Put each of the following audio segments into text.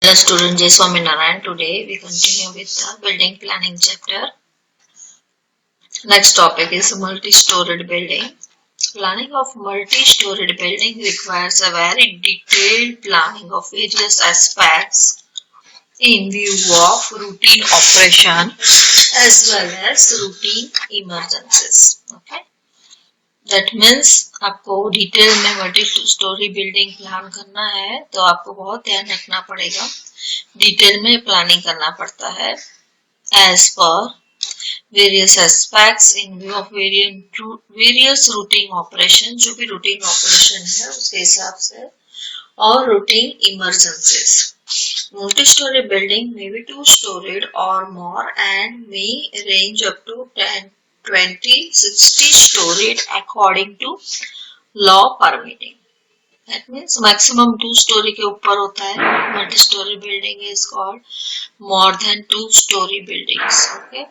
Hello student, Jai Swaminarayan. Today we continue with the building planning chapter. Next topic is multi-storied building. Planning of multi-storied building requires a very detailed planning of various aspects in view of routine operation as well as routine emergencies. Okay. That means आपको detail में multi storey building plan करना है तो आपको बहुत ध्यान रखना पड़ेगा, डिटेल में प्लानिंग करना पड़ता है as per various aspects in view of various routine operation, जो भी routine operation है उसके हिसाब से, और routine emergencies. Multi-story building may be two-storied or more and may range up to 10, 20, 60 storied according to law permitting. That means maximum 2 story के ऊपर होता है. Multi-story building is called more than 2 story buildings. Okay,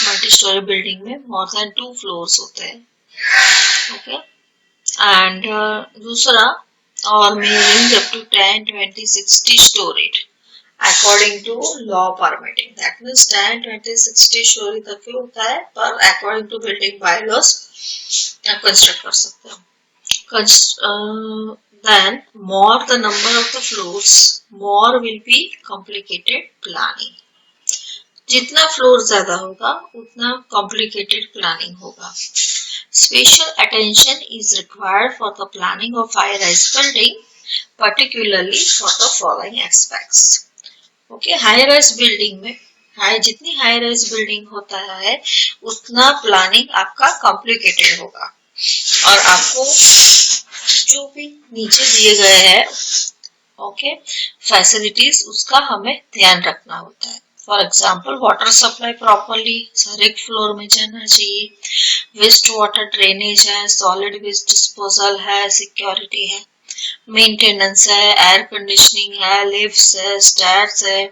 multi-story building में more than 2 floors होते हैं. Okay, and दूसरा और may range up to 10, 20, 60 storied according to law permitting. That means 10, 20, 60 story तक ही होता है, पर according to building bylaws आप construct कर सकते हो. Then more the number of the floors, more will be complicated planning. जितना फ्लोर ज्यादा होगा उतना complicated planning होगा. Special attention is required for the planning of high-rise building, particularly for the following aspects. Okay, high-rise building में जितनी high-rise building होता है उतना planning आपका complicated होगा और आपको जो भी नीचे दिए गए हैं ओके फैसिलिटीज उसका हमें ध्यान रखना होता है. For example water supply properly हर एक फ्लोर में जाना चाहिए, वेस्ट वाटर ड्रेनेज है, सॉलिड वेस्ट डिस्पोजल है, सिक्योरिटी है, मेंटेनेंस है, एयर कंडीशनिंग है, लिफ्ट्स है, स्टैर्स है,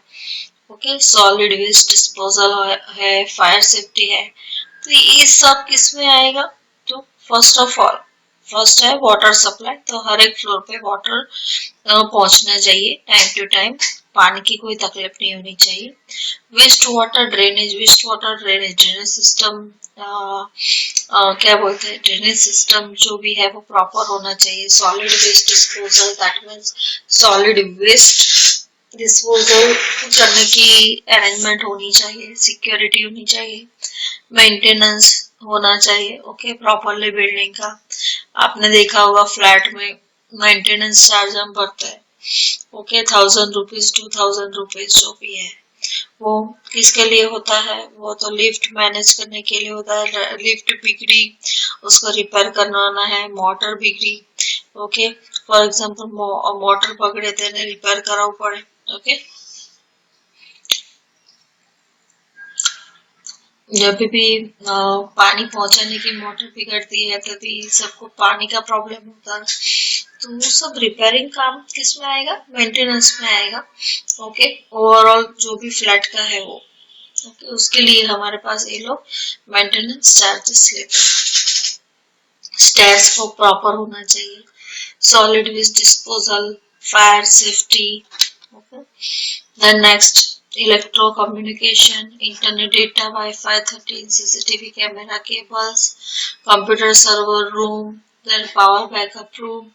ओके सॉलिड वेस्ट डिस्पोजल है, फायर सेफ्टी है. तो ये सब किस में आएगा? तो फर्स्ट ऑफ ऑल फर्स्ट है वाटर सप्लाई. तो हर एक फ्लोर पे वाटर पहुंचना चाहिए टाइम टू टाइम, पानी की कोई तकलीफ नहीं होनी चाहिए. Waste water drainage drainage system क्या बोलते हैं, ड्रेनेज सिस्टम जो भी है वो प्रॉपर होना चाहिए. Solid waste disposal that means solid waste disposal करने की अरेंजमेंट होनी चाहिए, सिक्योरिटी होनी चाहिए, मेंटेनेंस होना चाहिए. ओके प्रॉपरली बिल्डिंग का आपने देखा होगा फ्लैट में मेंटेनेंस चार्ज हम भरते हैं. ओके 1000 रुपीज 2000 रुपीज जो भी है वो किसके लिए होता है? वो तो लिफ्ट मैनेज करने के लिए होता है. लिफ्ट बिगड़ी उसको रिपेयर करवाना है, मोटर बिगड़ी ओके फॉर एग्जांपल मोटर पकड़े थे रिपेयर कराओ पड़े. ओके जब भी पानी पहुंचाने की मोटर बिगड़ती है तभी सबको पानी का प्रॉब्लम होता है. तो वो सब रिपेयरिंग काम किस में आएगा? मेंटेनेंस में आएगा. ओके ओवरऑल जो भी फ्लैट का है वो ओके उसके लिए हमारे पास ये लोग मेंटेनेंस चार्जेस लेते हैं. स्टेयर्स को प्रॉपर होना चाहिए, solid waste disposal, fire safety. Okay then next electro communication, internet data, wifi 13, CCTV camera cables, computer server room, then power backup room.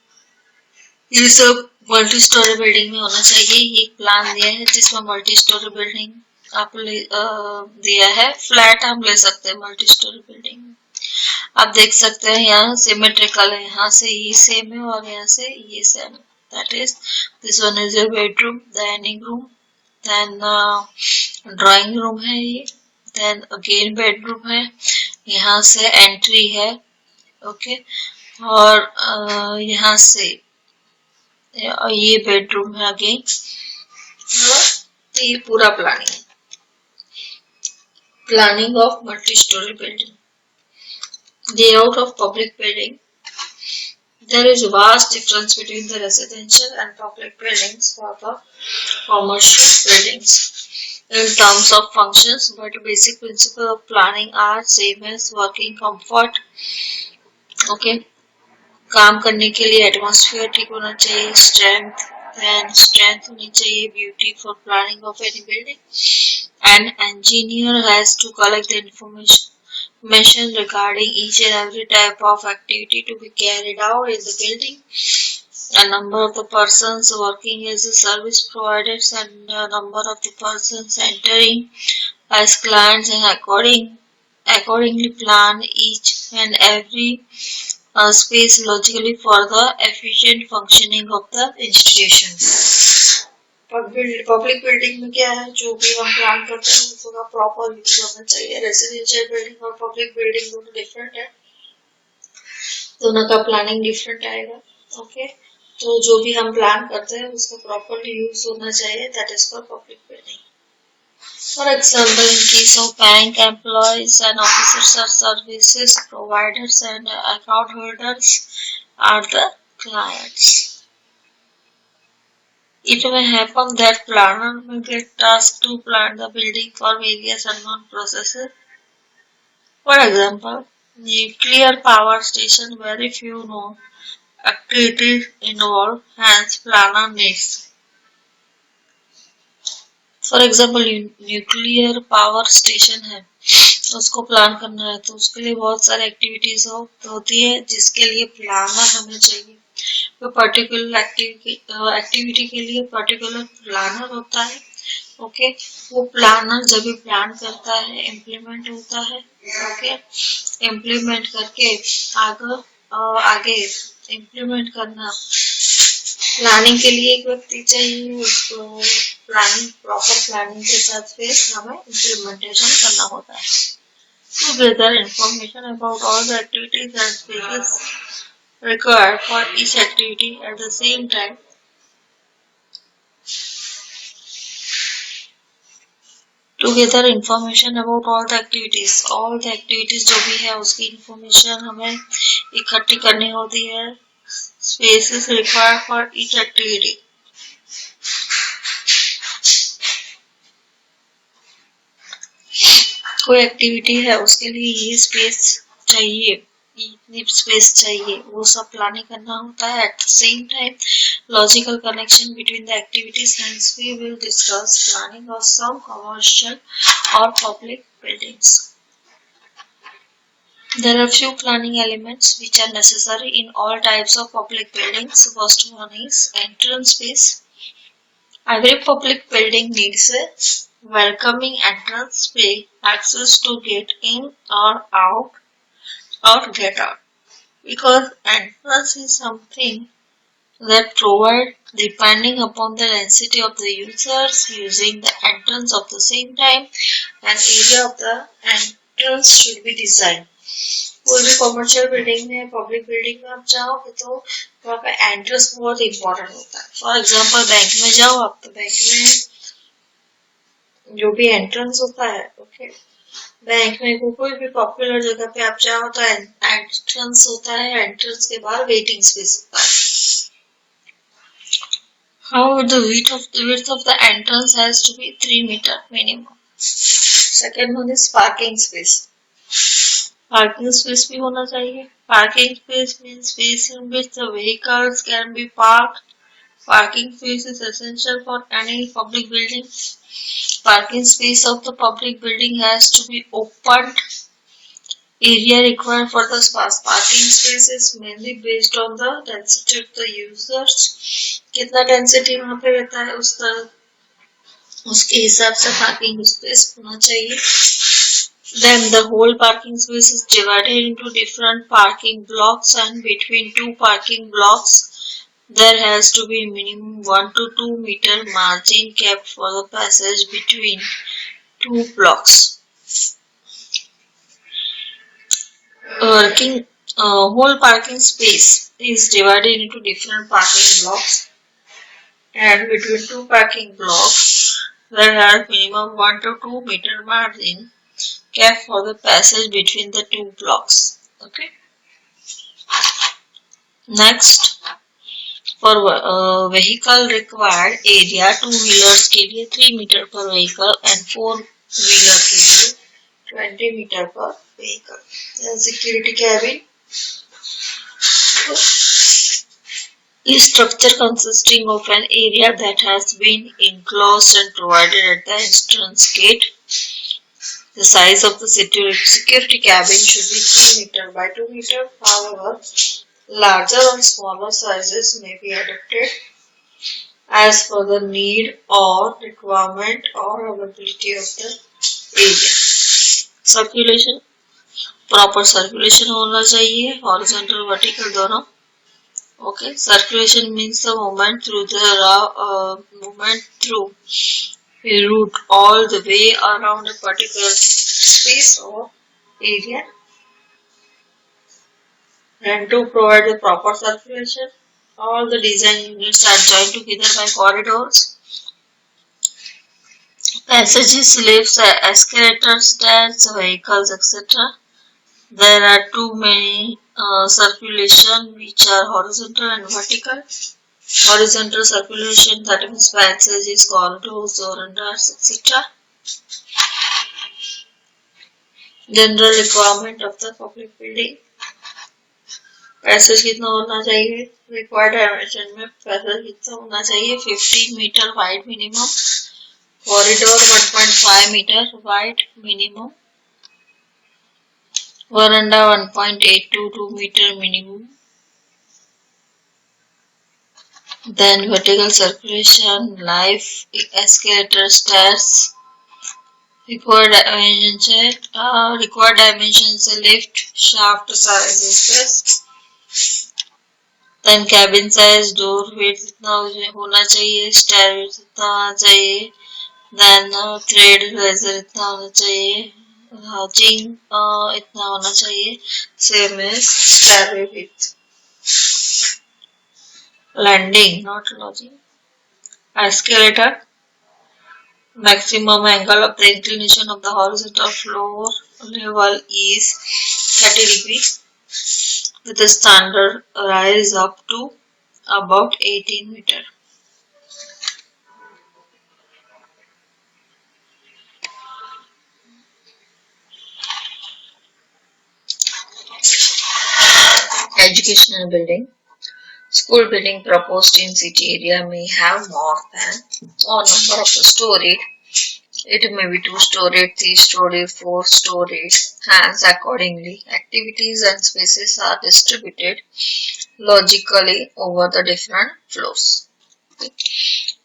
ये सब मल्टी स्टोरी बिल्डिंग में होना चाहिए. ये प्लान दिया है जिसमें मल्टी स्टोरी बिल्डिंग आप दिया है. फ्लैट हम ले सकते हैं मल्टी स्टोरी बिल्डिंग में. आप देख सकते हैं यहाँ सिमेट्रिकल है, यहाँ से ये सेम है और यहाँ से ये सेम है. That is this one is your bedroom, dining room, then drawing room है ये, देन अगेन बेडरूम है, यहाँ से एंट्री है ओके और यहाँ से ये बेडरूम है अगेन. तो ये पूरा प्लानिंग है, planning of multi storey building. Layout of public building. There is a vast difference between the residential and public buildings for the commercial buildings in terms of functions, but basic principles of planning are same as working comfort. Okay, काम करने के लिए atmosphere ठीक होना चाहिए, strength Then strength होनी चाहिए, beauty for planning of any building. An engineer has to collect the information regarding each and every type of activity to be carried out in the building. A number of the persons working as a service providers and a number of the persons entering as clients and accordingly plan each and every space logically for the efficient functioning of the institution. Public building में क्या है, जो भी हम plan करते हैं उसका proper use होना चाहिए. रेसिडेंशियल बिल्डिंग और पब्लिक बिल्डिंग दोनों डिफरेंट है, दोनों का प्लानिंग डिफरेंट आएगा. ओके, तो जो भी हम प्लान करते हैं उसका प्रॉपरली यूज होना चाहिए, that is for public building. For example, in case of bank employees and officers or services providers and account holders are the clients. It may happen that planner may get tasked to plan the building for various unknown processes. For example, nuclear power station, very few known activities involved, hence planner needs. For example nuclear power station है, उसको plan करना है तो उसके लिए बहुत सारी activities होती है जिसके लिए प्लानर हमें चाहिए. तो पर्टिकुलर एक्टिविटी के लिए पर्टिकुलर प्लानर होता है. ओके, वो प्लानर जब भी प्लान करता है इम्प्लीमेंट होता है. ओके, इम्प्लीमेंट करके आगे इम्प्लीमेंट करना, प्लानिंग के लिए एक व्यक्ति चाहिए, उसको प्लानिंग प्रॉपर प्लानिंग के साथ फिर हमें इम्प्लीमेंटेशन करना होता है. To gather information about all the activities and spaces required for each activity at the same time. To gather information about all the activities जो भी है उसकी इंफॉर्मेशन हमें इकट्ठी करनी होती है. Spaces required for each activity. कोई एक्टिविटी है उसके लिए ये स्पेस चाहिए, इतनी स्पेस चाहिए, वो सब प्लानिंग करना होता है. At the same time logical connection between the activities, hence we will discuss planning of some commercial और public buildings. There are few planning elements which are necessary in all types of public buildings. First one is entrance space. Every public building needs a welcoming entrance space, access to get in or out or get out. Because entrance is something that provide depending upon the density of the users using the entrance of the same time, and area of the entrance should be designed. कोई भी commercial building में, public building में आप जाओगे तो वहाँ पे entrance बहुत इंपॉर्टेंट होता है. फॉर एग्जांपल बैंक में जाओ आप, तो बैंक में जो भी एंट्रेंस होता है, ओके, बैंक में कोई भी पॉपुलर जगह पे आप जाओ तो एंट्रेंस होता है, एंट्रेंस के बाद वेटिंग स्पेस होता है. How the width of the entrance has to be 3 meter minimum. Second one is parking space. Parking space भी होना चाहिए. Parking space means space in which the vehicles can be parked. Parking space is essential for any public building. Parking space of the public building has to be opened. Area required for the parking space is mainly based on the density of the users. कितना density वहाँ पे रहता है उसके हिसाब से parking space होना चाहिए. Then the whole parking space is divided into different parking blocks, and between two parking blocks there has to be minimum 1 to 2 meter margin kept for the passage between two blocks. Whole parking space is divided into different parking blocks, and between two parking blocks there are minimum 1 to 2 meter margin kept for the passage between the two blocks. Okay. Next, for vehicle required area, two wheelers के लिए 3 meter per vehicle and 4 wheeler के लिए 20 meter per vehicle. Then security cabin. is structure consisting of an area that has been enclosed and provided at the entrance gate. The size of the security cabin should be 3 meter by 2 meter. However, larger or smaller sizes may be adapted as per the need or requirement or availability of the area. Circulation, proper circulation होना चाहिए, horizontal vertical दोनों. Okay, circulation means the movement through a route all the way around a particular space or area. And to provide the proper circulation, all the design units are joined together by corridors, passages, lifts, escalators, stairs, vehicles, etc. There are too many circulation which are horizontal and vertical. Horizontal circulation, that means passages, corridors, verandahs, etc. General requirement of the public building. Passage कितना होना चाहिए, required dimension में passage कितना होना चाहिए, 15 metre wide minimum, corridor 1.5 metre wide minimum, veranda 1.822 metre minimum. Then vertical circulation, life, escalator, stairs. Required dimensions, lift, shaft size. Then cabin size, door width जितना होना चाहिए, stair width जितना होना चाहिए. Then thread riser इतना होना चाहिए, hatching इतना होना चाहिए, same as stairway width. Landing, not lodging. Escalator, maximum angle of the inclination of the horizontal floor level is 30 degrees with a standard rise up to about 18 meter. Educational building. School building proposed in city area may have more than or number of storied. It may be 2-storied, 3-storied, 4-storied. Hence, accordingly, activities and spaces are distributed logically over the different floors.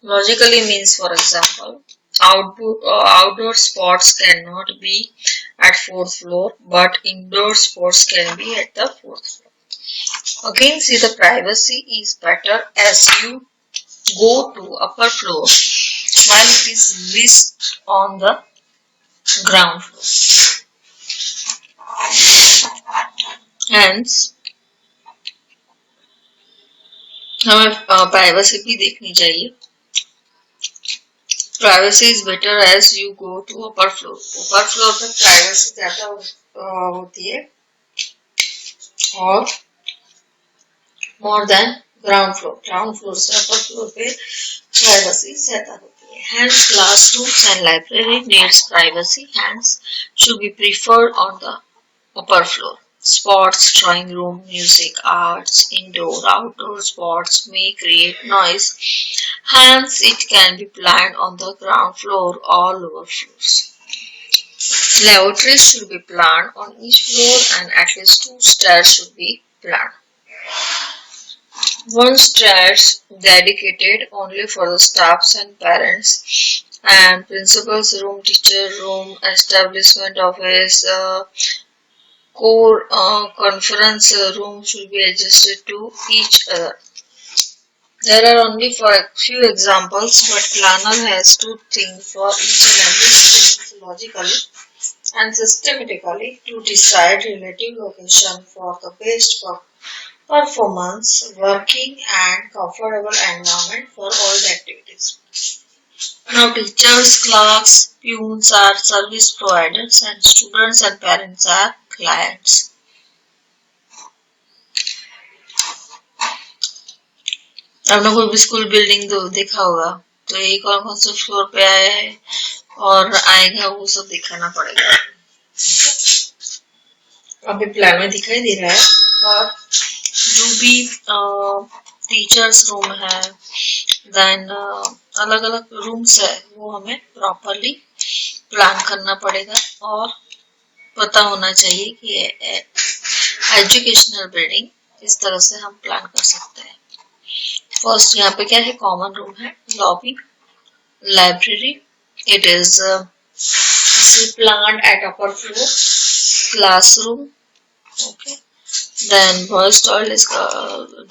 Logically means, for example, outdoor sports cannot be at 4th floor, but indoor sports can be at the 4th floor. Again, see, the privacy is better as you go to upper floor while it is least on the ground floor. Hence, हमें privacy भी देखनी चाहिए. Privacy is better as you go to upper floor. Upper floor पे privacy ज्यादा होती है और more than ground floor. Ground floor से अपर फ्लोर पे प्राइवेसी ज्यादा होती है. Hence, classrooms and library needs privacy. Hence, should be preferred on the upper floor. Sports, drawing room, music, arts, indoor, outdoor sports may create noise. Hence, it can be planned on the ground floor or lower floors. Lavatories should be planned on each floor and at least 2 stairs should be planned. 1 stairs dedicated only for the staffs and parents, and principal's room, teacher room, establishment office, core conference room should be adjusted to each other. There are only for a few examples, but planner has to think for each and every thing logically and systematically to decide relative location for the best performance, working and comfortable environment for all the activities. Now teachers, clerks, peons are service providers and students and parents are clients. आपने कोई भी school building तो देखा होगा, तो ये कौन कौन से फ्लोर पे आया है और आएगा वो सब दिखाना पड़ेगा. अभी प्लान में दिखाई दे रहा है, और जो भी टीचर्स रूम है, देन अलग अलग रूम्स है, वो हमें प्रॉपरली प्लान करना पड़ेगा और पता होना चाहिए कि एजुकेशनल बिल्डिंग इस तरह से हम प्लान कर सकते हैं। फर्स्ट यहाँ पे क्या है, कॉमन रूम है, lobby, library, it is planned at upper floor, classroom, okay, then boys toilet is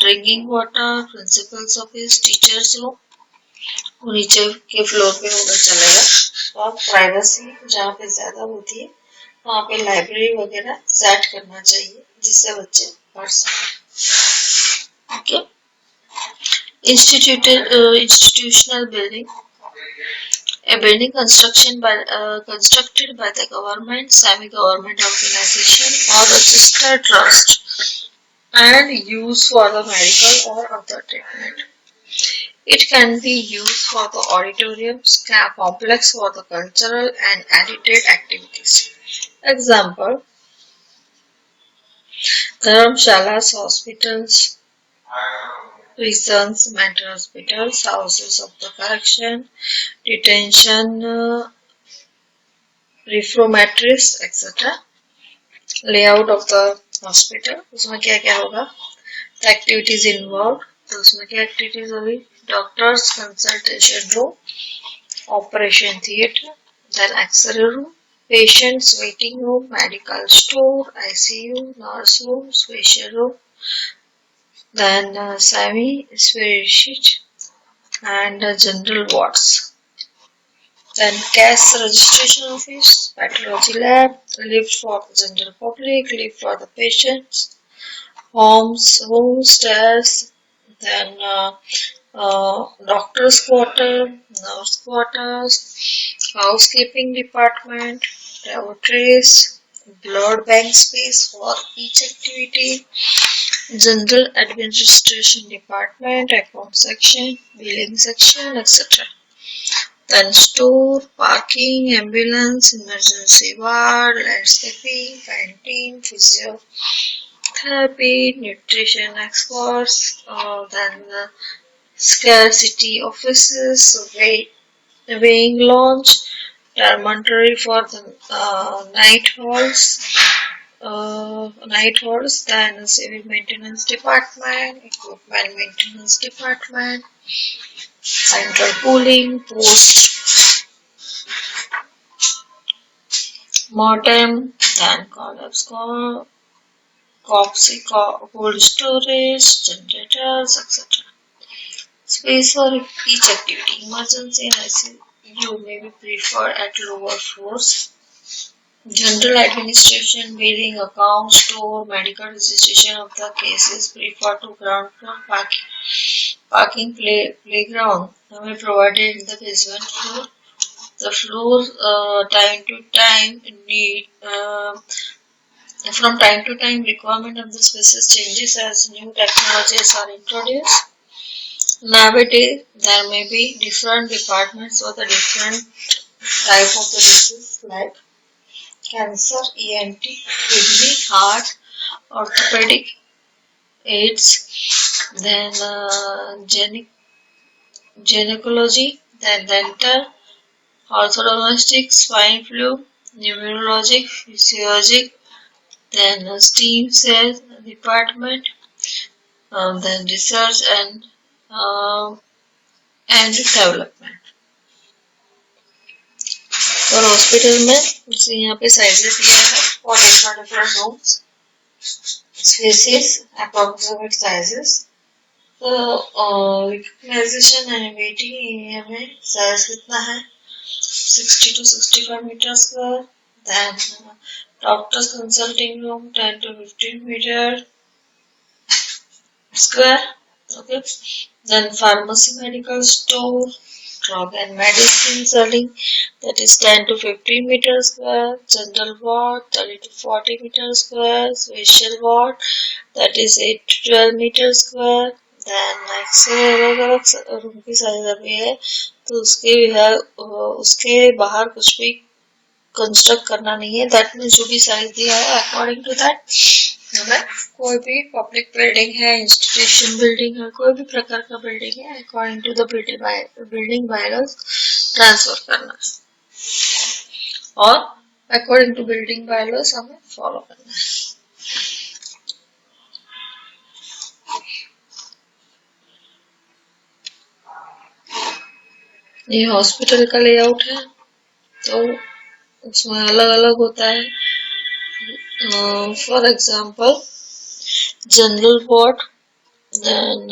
drinking water, principal's office, teachers room, नीचे के फ्लोर पे होगा चलेगा। और प्राइवेसी जहाँ पे ज्यादा होती है वहाँ पे लाइब्रेरी वगैरह सेट करना चाहिए जिससे बच्चे पढ़ सकें। Okay, institutional building, a building constructed by the government, semi-government organization or registered trust and used for the medical or other treatment. It can be used for the auditoriums, complex for the cultural and edited activities. Example, dharamshalas, hospitals, prisons, mental hospitals, houses of the correction, detention, reformatories, etc. Layout of the hospital, उसमें क्या क्या होगा, the activities involved, तो उसमें क्या activities होगी, doctors consultation room, operation theatre, then X-ray room, patients waiting room, medical store, ICU, nurse room, special room, then semi-specialist and general wards. Then cash registration office, pathology lab, lift for the general public, lift for the patients, home stairs, then doctor's quarter, nurse quarters, housekeeping department, laboratories, blood bank space for each activity, general administration department, account section, billing section, etc. Then store, parking, ambulance, emergency ward, landscaping, canteen, physiotherapy, nutrition experts, then scarcity offices, weighing lounge, dormitory for the night halls, then civil maintenance department, equipment maintenance department, central cooling, post mortem, then cold storage, generators, etc. Space for each activity. Emergency and ICU may be preferred at lower floors. General administration, billing, account, store, medical registration of the cases preferred to ground floor parking playground may provided in the basement floor. The floor time to time need from time to time requirement of the spaces changes as new technologies are introduced. Nowadays there may be different departments for the different type of the disease like cancer, ENT, kidney, heart, orthopedic, AIDS, then gynecology, then dental, orthodontic, swine flu, neurologic, physiologic, then stem cell department, then research and development. और hospital में जैसे यहाँ पे sizes दिया है for different rooms, spaces, approximate sizes, तो recognisation and waiting area में size कितना है 60 to 65 meter square, then doctor's consulting room 10 to 15 meter square, okay, then pharmacy medical store, drug and medicine selling, that is 10 to 15 meter square, general ward 30 to 40 meter square, special ward that is 8 to 12 meter square, then अलग अलग room की size अभी है तो उसके बाहर कुछ भी कंस्ट्रक्ट करना नहीं है, दैट मीन्स जो भी साइज दिया है अकॉर्डिंग टू दैट हमें कोई भी पब्लिक बिल्डिंग है, इंस्टीट्यूशन बिल्डिंग है, कोई भी प्रकार का बिल्डिंग है, according to the building bylaws transfer करना है और अकॉर्डिंग टू बिल्डिंग बायलॉज हमें फॉलो करना है। ये हॉस्पिटल का लेआउट है, तो उसमें अलग अलग होता है। For example general ward, then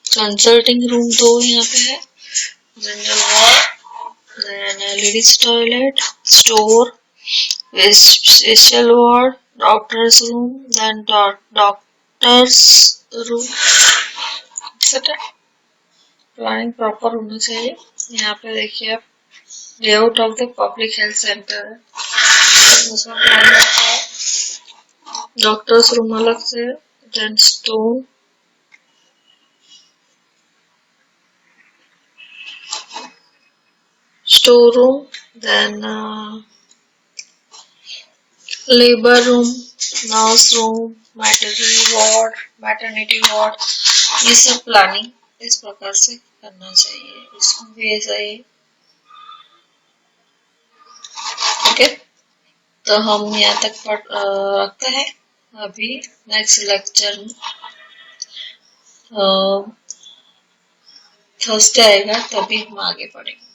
consulting room 2 यहाँ पे है, general ward, then ladies toilet, store, special ward, doctors room, then doctors room, etcetera. Planning proper होना चाहिए। यहाँ पे देखिए आप layout of the public health centre है, उसमें प्लानिंग होता है। डॉक्टर्स रूम अलग से, then store room, then labour room, nurse room, maternity ward, ये सब प्लानिंग इस प्रकार से करना चाहिए। इसमें भी ऐसा ही। ओके, तो हम यहाँ तक रखते हैं। अभी नेक्स्ट लेक्चर में थर्सडे आएगा, तभी हम आगे पढ़ेंगे।